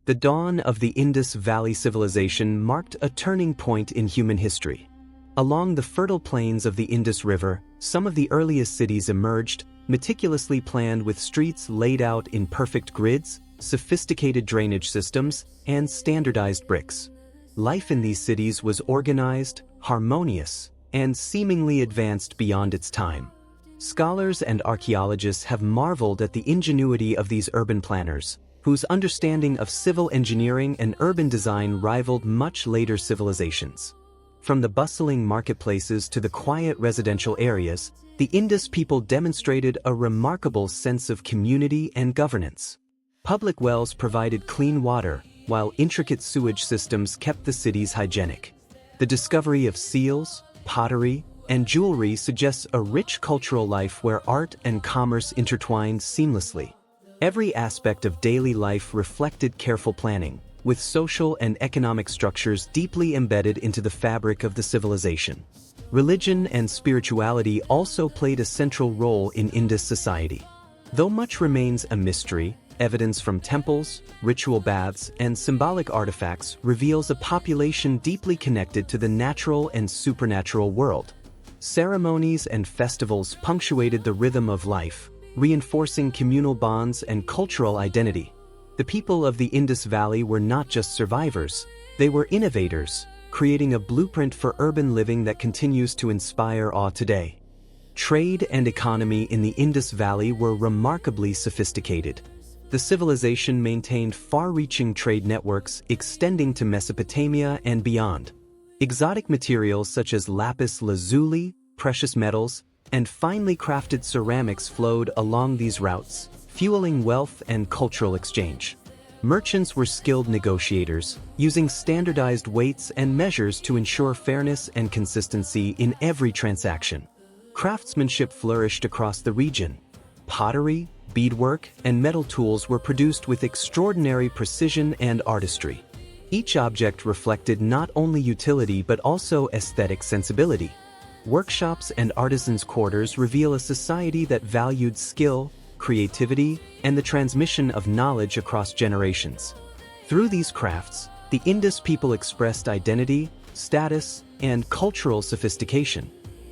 The dawn of the Indus Valley Civilization marked a turning point in human history. Along the fertile plains of the Indus River, some of the earliest cities emerged, meticulously planned with streets laid out in perfect grids, sophisticated drainage systems, and standardized bricks. Life in these cities was organized, harmonious, and seemingly advanced beyond its time. Scholars and archaeologists have marveled at the ingenuity of these urban planners, whose understanding of civil engineering and urban design rivaled much later civilizations. From the bustling marketplaces to the quiet residential areas, the Indus people demonstrated a remarkable sense of community and governance. Public wells provided clean water, while intricate sewage systems kept the cities hygienic. The discovery of seals, pottery, and jewelry suggests a rich cultural life where art and commerce intertwined seamlessly. Every aspect of daily life reflected careful planning, with social and economic structures deeply embedded into the fabric of the civilization. Religion and spirituality also played a central role in Indus society. Though much remains a mystery, evidence from temples, ritual baths, and symbolic artifacts reveals a population deeply connected to the natural and supernatural world. Ceremonies and festivals punctuated the rhythm of life, reinforcing communal bonds and cultural identity. The people of the Indus Valley were not just survivors, they were innovators, creating a blueprint for urban living that continues to inspire awe today. Trade and economy in the Indus Valley were remarkably sophisticated. The civilization maintained far-reaching trade networks extending to Mesopotamia and beyond. Exotic materials such as lapis lazuli, precious metals, and finely crafted ceramics flowed along these routes, fueling wealth and cultural exchange. Merchants were skilled negotiators, using standardized weights and measures to ensure fairness and consistency in every transaction. Craftsmanship flourished across the region. Pottery, beadwork, and metal tools were produced with extraordinary precision and artistry. Each object reflected not only utility but also aesthetic sensibility. Workshops and artisans' quarters reveal a society that valued skill, creativity, and the transmission of knowledge across generations. Through these crafts, the Indus people expressed identity, status, and cultural sophistication.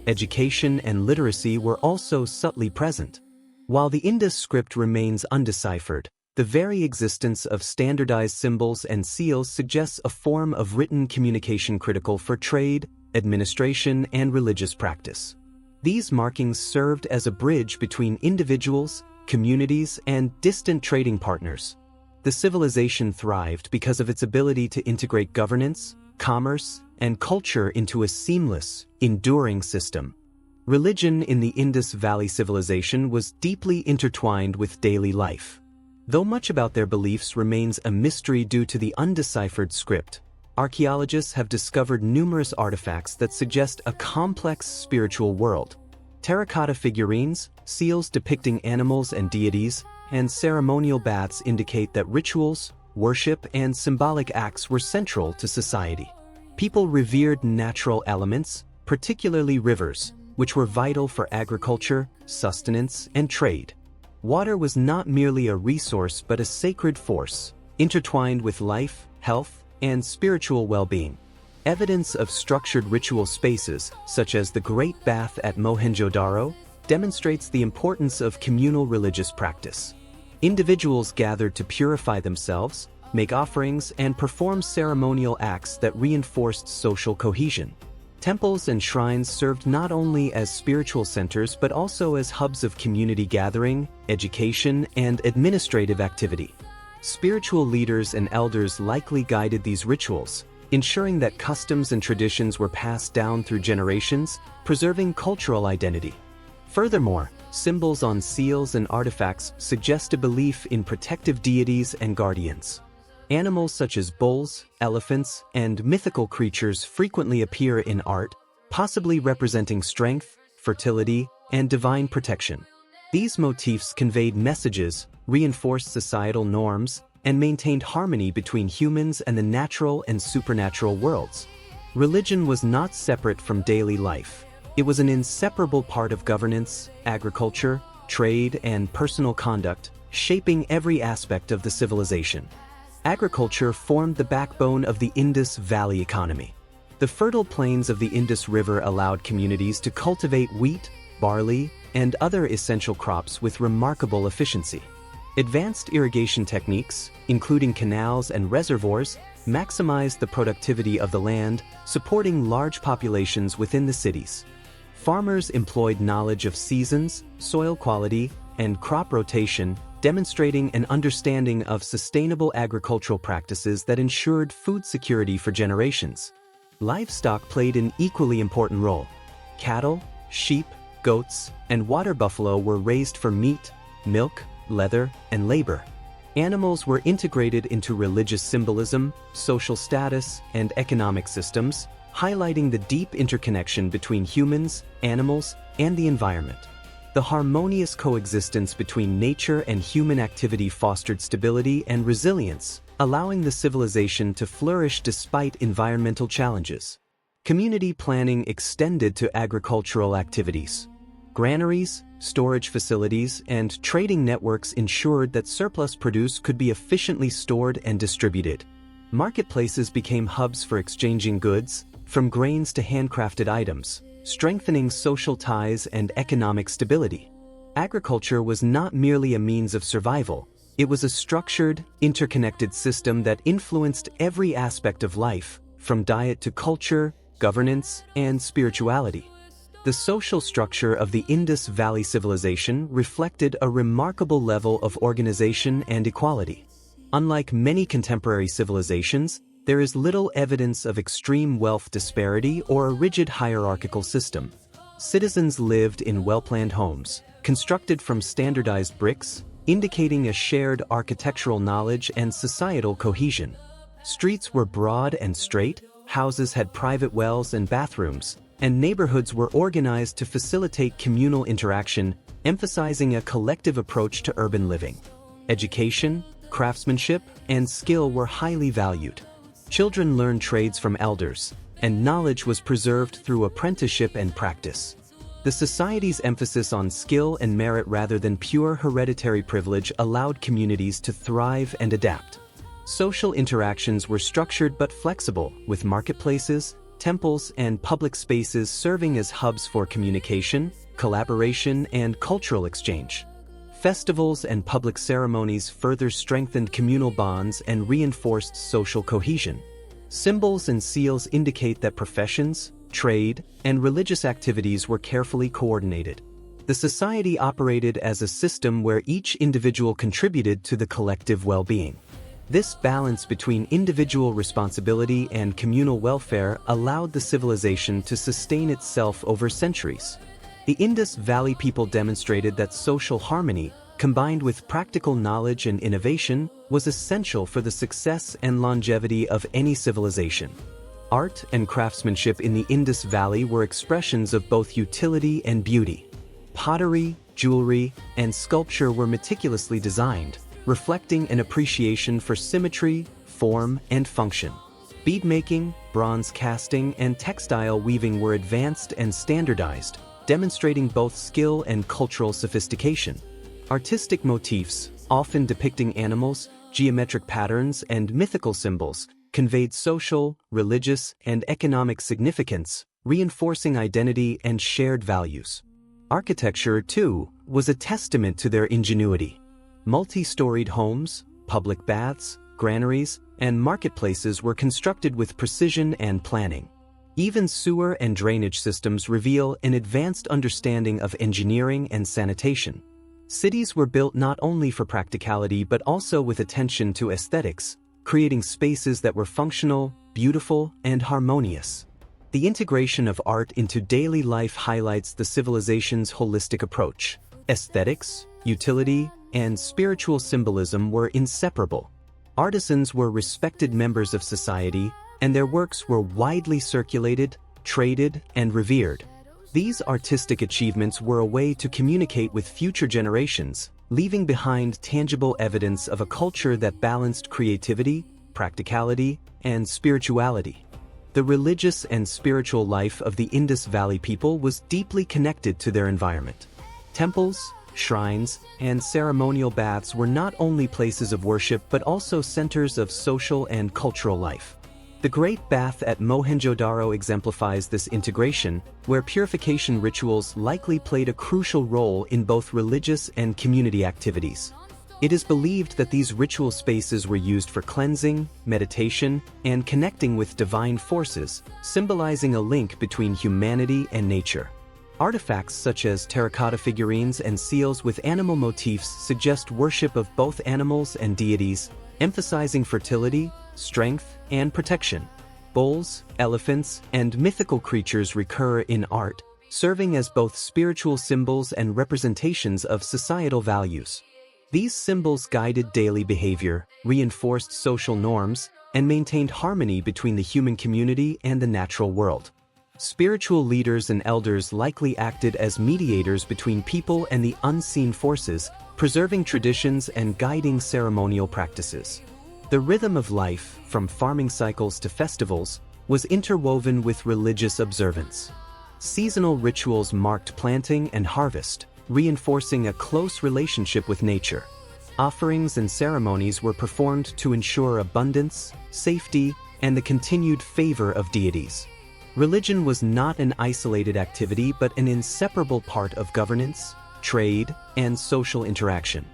Education and literacy were also subtly present. While the Indus script remains undeciphered, the very existence of standardized symbols and seals suggests a form of written communication critical for trade, administration, and religious practice. These markings served as a bridge between individuals, communities, and distant trading partners. The civilization thrived because of its ability to integrate governance, commerce, and culture into a seamless, enduring system. Religion in the Indus Valley Civilization was deeply intertwined with daily life. Though much about their beliefs remains a mystery due to the undeciphered script, archaeologists have discovered numerous artifacts that suggest a complex spiritual world. Terracotta figurines, seals depicting animals and deities, and ceremonial baths indicate that rituals, worship, and symbolic acts were central to society. People revered natural elements, particularly rivers, which were vital for agriculture, sustenance, and trade. Water was not merely a resource but a sacred force, intertwined with life, health, and spiritual well-being. Evidence of structured ritual spaces, such as the Great Bath at Mohenjo-Daro, demonstrates the importance of communal religious practice. Individuals gathered to purify themselves, make offerings, and perform ceremonial acts that reinforced social cohesion. Temples and shrines served not only as spiritual centers but also as hubs of community gathering, education, and administrative activity. Spiritual leaders and elders likely guided these rituals, ensuring that customs and traditions were passed down through generations, preserving cultural identity. Furthermore, symbols on seals and artifacts suggest a belief in protective deities and guardians. Animals such as bulls, elephants, and mythical creatures frequently appear in art, possibly representing strength, fertility, and divine protection. These motifs conveyed messages, reinforced societal norms, and maintained harmony between humans and the natural and supernatural worlds. Religion was not separate from daily life. It was an inseparable part of governance, agriculture, trade, and personal conduct, shaping every aspect of the civilization. Agriculture formed the backbone of the Indus Valley economy. The fertile plains of the Indus River allowed communities to cultivate wheat, barley, and other essential crops with remarkable efficiency. Advanced irrigation techniques, including canals and reservoirs, maximized the productivity of the land, supporting large populations within the cities. Farmers employed knowledge of seasons, soil quality, and crop rotation, demonstrating an understanding of sustainable agricultural practices that ensured food security for generations. Livestock played an equally important role. Cattle, sheep, goats, and water buffalo were raised for meat, milk, leather, and labor. Animals were integrated into religious symbolism, social status, and economic systems, highlighting the deep interconnection between humans, animals, and the environment. The harmonious coexistence between nature and human activity fostered stability and resilience, allowing the civilization to flourish despite environmental challenges. Community planning extended to agricultural activities. Granaries, storage facilities, and trading networks ensured that surplus produce could be efficiently stored and distributed. Marketplaces became hubs for exchanging goods, from grains to handcrafted items, strengthening social ties and economic stability. Agriculture was not merely a means of survival, it was a structured, interconnected system that influenced every aspect of life, from diet to culture, governance, and spirituality. The social structure of the Indus Valley Civilization reflected a remarkable level of organization and equality. Unlike many contemporary civilizations, there is little evidence of extreme wealth disparity or a rigid hierarchical system. Citizens lived in well-planned homes, constructed from standardized bricks, indicating a shared architectural knowledge and societal cohesion. Streets were broad and straight, houses had private wells and bathrooms, and neighborhoods were organized to facilitate communal interaction, emphasizing a collective approach to urban living. Education, craftsmanship, and skill were highly valued. Children learned trades from elders, and knowledge was preserved through apprenticeship and practice. The society's emphasis on skill and merit rather than pure hereditary privilege allowed communities to thrive and adapt. Social interactions were structured but flexible, with marketplaces, temples, and public spaces serving as hubs for communication, collaboration, and cultural exchange. Festivals and public ceremonies further strengthened communal bonds and reinforced social cohesion. Symbols and seals indicate that professions, trade, and religious activities were carefully coordinated. The society operated as a system where each individual contributed to the collective well-being. This balance between individual responsibility and communal welfare allowed the civilization to sustain itself over centuries. The Indus Valley people demonstrated that social harmony, combined with practical knowledge and innovation, was essential for the success and longevity of any civilization. Art and craftsmanship in the Indus Valley were expressions of both utility and beauty. Pottery, jewelry, and sculpture were meticulously designed, reflecting an appreciation for symmetry, form, and function. Beadmaking, bronze casting, and textile weaving were advanced and standardized, demonstrating both skill and cultural sophistication. Artistic motifs, often depicting animals, geometric patterns, and mythical symbols, conveyed social, religious, and economic significance, reinforcing identity and shared values. Architecture, too, was a testament to their ingenuity. Multi-storied homes, public baths, granaries, and marketplaces were constructed with precision and planning. Even sewer and drainage systems reveal an advanced understanding of engineering and sanitation. Cities were built not only for practicality but also with attention to aesthetics, creating spaces that were functional, beautiful, and harmonious. The integration of art into daily life highlights the civilization's holistic approach. Aesthetics, utility, and spiritual symbolism were inseparable. Artisans were respected members of society, and their works were widely circulated, traded, and revered. These artistic achievements were a way to communicate with future generations, leaving behind tangible evidence of a culture that balanced creativity, practicality, and spirituality. The religious and spiritual life of the Indus Valley people was deeply connected to their environment. Temples, shrines, and ceremonial baths were not only places of worship but also centers of social and cultural life. The Great Bath at Mohenjo-Daro exemplifies this integration, where purification rituals likely played a crucial role in both religious and community activities. It is believed that these ritual spaces were used for cleansing, meditation, and connecting with divine forces, symbolizing a link between humanity and nature. Artifacts such as terracotta figurines and seals with animal motifs suggest worship of both animals and deities, emphasizing fertility, strength, and protection. Bulls, elephants, and mythical creatures recur in art, serving as both spiritual symbols and representations of societal values. These symbols guided daily behavior, reinforced social norms, and maintained harmony between the human community and the natural world. Spiritual leaders and elders likely acted as mediators between people and the unseen forces, preserving traditions and guiding ceremonial practices. The rhythm of life, from farming cycles to festivals, was interwoven with religious observance. Seasonal rituals marked planting and harvest, reinforcing a close relationship with nature. Offerings and ceremonies were performed to ensure abundance, safety, and the continued favor of deities. Religion was not an isolated activity but an inseparable part of governance, trade, and social interaction.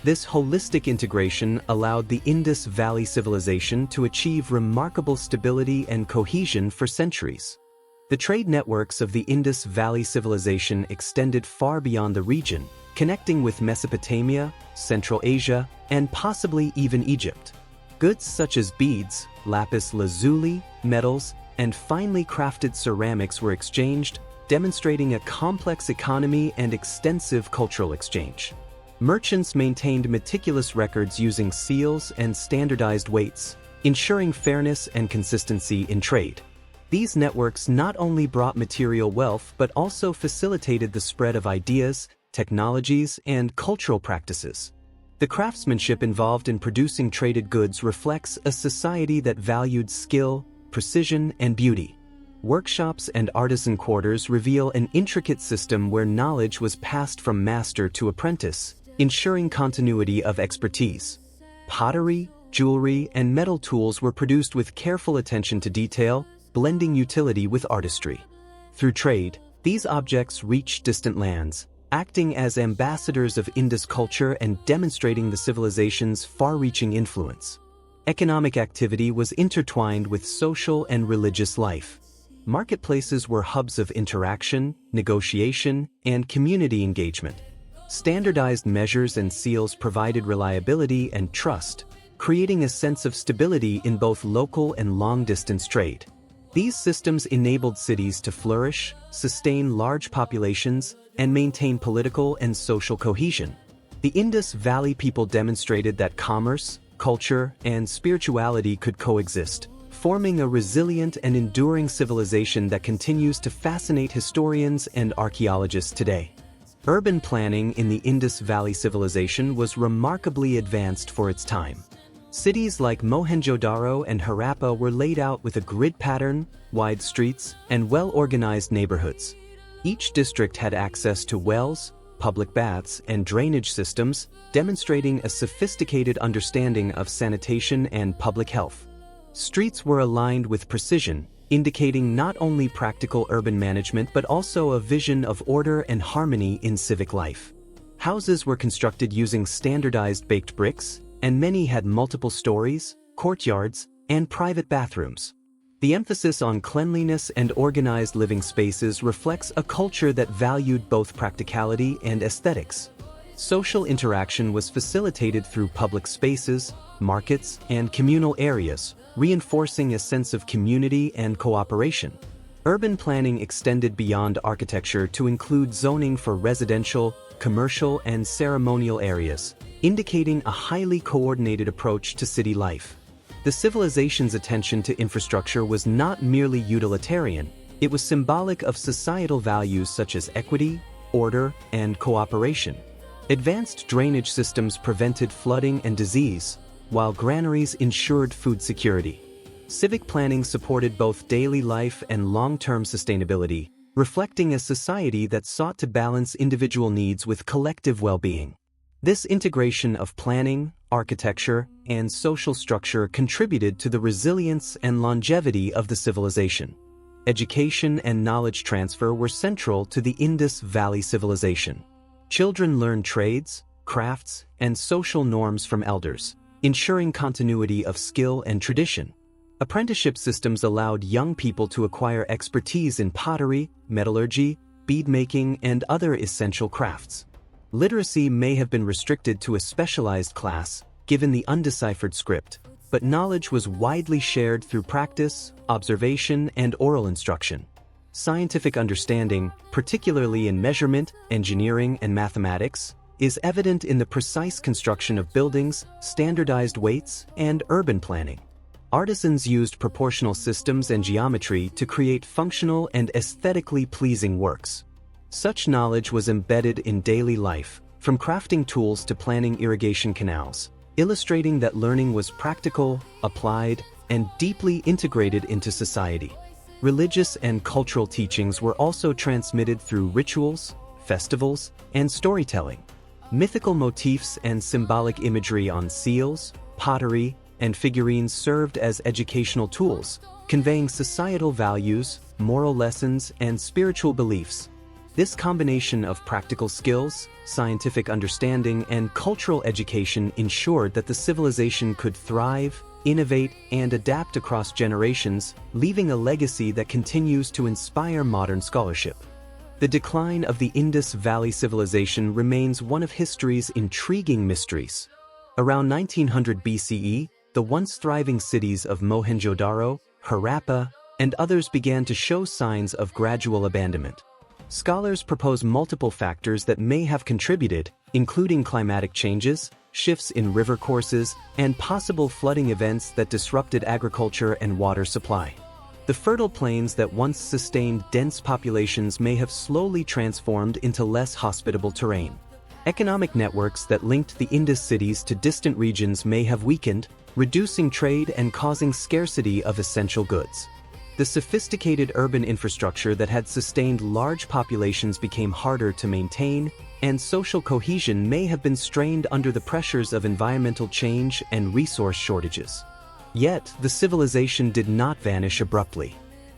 This holistic integration allowed the Indus Valley Civilization to achieve remarkable stability and cohesion for centuries. The trade networks of the Indus Valley Civilization extended far beyond the region, connecting with Mesopotamia, Central Asia, and possibly even Egypt. Goods such as beads, lapis lazuli, metals, and finely crafted ceramics were exchanged, demonstrating a complex economy and extensive cultural exchange. Merchants maintained meticulous records using seals and standardized weights, ensuring fairness and consistency in trade. These networks not only brought material wealth but also facilitated the spread of ideas, technologies, and cultural practices. The craftsmanship involved in producing traded goods reflects a society that valued skill, precision, and beauty. Workshops and artisan quarters reveal an intricate system where knowledge was passed from master to apprentice, ensuring continuity of expertise. Pottery, jewelry, and metal tools were produced with careful attention to detail, blending utility with artistry. Through trade, these objects reached distant lands, acting as ambassadors of Indus culture and demonstrating the civilization's far-reaching influence. Economic activity was intertwined with social and religious life. Marketplaces were hubs of interaction, negotiation, and community engagement. Standardized measures and seals provided reliability and trust, creating a sense of stability in both local and long-distance trade. These systems enabled cities to flourish, sustain large populations, and maintain political and social cohesion. The Indus Valley people demonstrated that commerce, culture, and spirituality could coexist, forming a resilient and enduring civilization that continues to fascinate historians and archaeologists today. Urban planning in the Indus Valley Civilization was remarkably advanced for its time. Cities like Mohenjo-Daro and Harappa were laid out with a grid pattern, wide streets, and well-organized neighborhoods. Each district had access to wells, public baths, and drainage systems, demonstrating a sophisticated understanding of sanitation and public health. Streets were aligned with precision, indicating not only practical urban management but also a vision of order and harmony in civic life. Houses were constructed using standardized baked bricks, and many had multiple stories, courtyards, and private bathrooms. The emphasis on cleanliness and organized living spaces reflects a culture that valued both practicality and aesthetics. Social interaction was facilitated through public spaces, markets, and communal areas, reinforcing a sense of community and cooperation. Urban planning extended beyond architecture to include zoning for residential, commercial, and ceremonial areas, indicating a highly coordinated approach to city life. The civilization's attention to infrastructure was not merely utilitarian, it was symbolic of societal values such as equity, order, and cooperation. Advanced drainage systems prevented flooding and disease, while granaries ensured food security. Civic planning supported both daily life and long-term sustainability, reflecting a society that sought to balance individual needs with collective well-being. This integration of planning, architecture, and social structure contributed to the resilience and longevity of the civilization. Education and knowledge transfer were central to the Indus Valley Civilization. Children learned trades, crafts, and social norms from elders, ensuring continuity of skill and tradition. Apprenticeship systems allowed young people to acquire expertise in pottery, metallurgy, beadmaking, and other essential crafts. Literacy may have been restricted to a specialized class, given the undeciphered script, but knowledge was widely shared through practice, observation, and oral instruction. Scientific understanding, particularly in measurement, engineering, and mathematics, is evident in the precise construction of buildings, standardized weights, and urban planning. Artisans used proportional systems and geometry to create functional and aesthetically pleasing works. Such knowledge was embedded in daily life, from crafting tools to planning irrigation canals, illustrating that learning was practical, applied, and deeply integrated into society. Religious and cultural teachings were also transmitted through rituals, festivals, and storytelling. Mythical motifs and symbolic imagery on seals, pottery, and figurines served as educational tools, conveying societal values, moral lessons, and spiritual beliefs. This combination of practical skills, scientific understanding, and cultural education ensured that the civilization could thrive, innovate, and adapt across generations, leaving a legacy that continues to inspire modern scholarship. The decline of the Indus Valley Civilization remains one of history's intriguing mysteries. Around 1900 BCE, the once thriving cities of Mohenjo-Daro, Harappa, and others began to show signs of gradual abandonment. Scholars propose multiple factors that may have contributed, including climatic changes, shifts in river courses, and possible flooding events that disrupted agriculture and water supply. The fertile plains that once sustained dense populations may have slowly transformed into less hospitable terrain. Economic networks that linked the Indus cities to distant regions may have weakened, reducing trade and causing scarcity of essential goods. The sophisticated urban infrastructure that had sustained large populations became harder to maintain, and social cohesion may have been strained under the pressures of environmental change and resource shortages. Yet, the civilization did not vanish abruptly.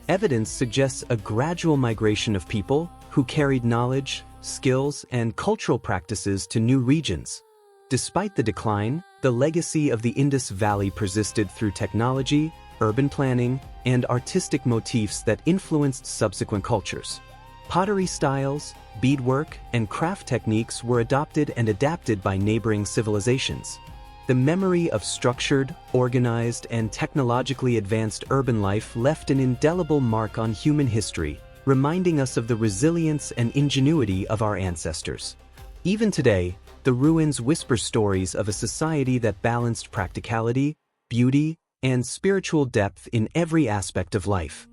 Evidence suggests a gradual migration of people who carried knowledge, skills, and cultural practices to new regions. Despite the decline, the legacy of the Indus Valley persisted through technology, urban planning, and artistic motifs that influenced subsequent cultures. Pottery styles, beadwork, and craft techniques were adopted and adapted by neighboring civilizations. The memory of structured, organized, and technologically advanced urban life left an indelible mark on human history, reminding us of the resilience and ingenuity of our ancestors. Even today, the ruins whisper stories of a society that balanced practicality, beauty, and spiritual depth in every aspect of life.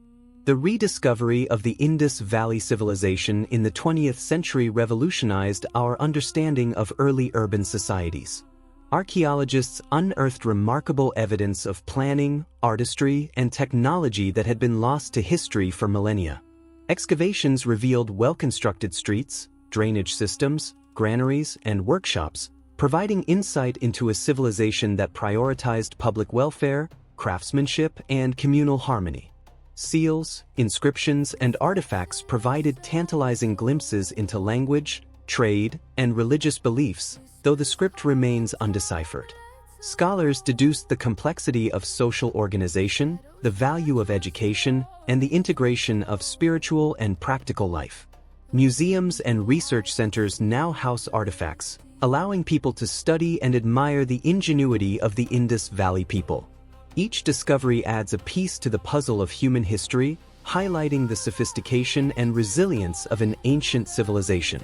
The rediscovery of the Indus Valley Civilization in the 20th century revolutionized our understanding of early urban societies. Archaeologists unearthed remarkable evidence of planning, artistry, and technology that had been lost to history for millennia. Excavations revealed well-constructed streets, drainage systems, granaries, and workshops, providing insight into a civilization that prioritized public welfare, craftsmanship, and communal harmony. Seals, inscriptions, and artifacts provided tantalizing glimpses into language, trade, and religious beliefs, though the script remains undeciphered. Scholars deduced the complexity of social organization, the value of education, and the integration of spiritual and practical life. Museums and research centers now house artifacts, allowing people to study and admire the ingenuity of the Indus Valley people. Each discovery adds a piece to the puzzle of human history, highlighting the sophistication and resilience of an ancient civilization.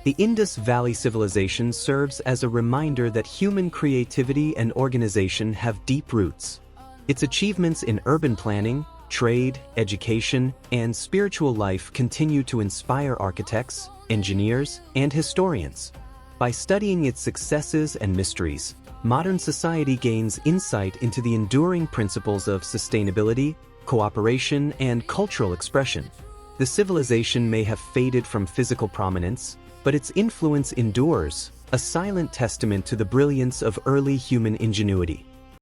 The Indus Valley Civilization serves as a reminder that human creativity and organization have deep roots. Its achievements in urban planning, trade, education, and spiritual life continue to inspire architects, engineers, and historians. By studying its successes and mysteries, modern society gains insight into the enduring principles of sustainability, cooperation, and cultural expression. The civilization may have faded from physical prominence, but its influence endures, a silent testament to the brilliance of early human ingenuity.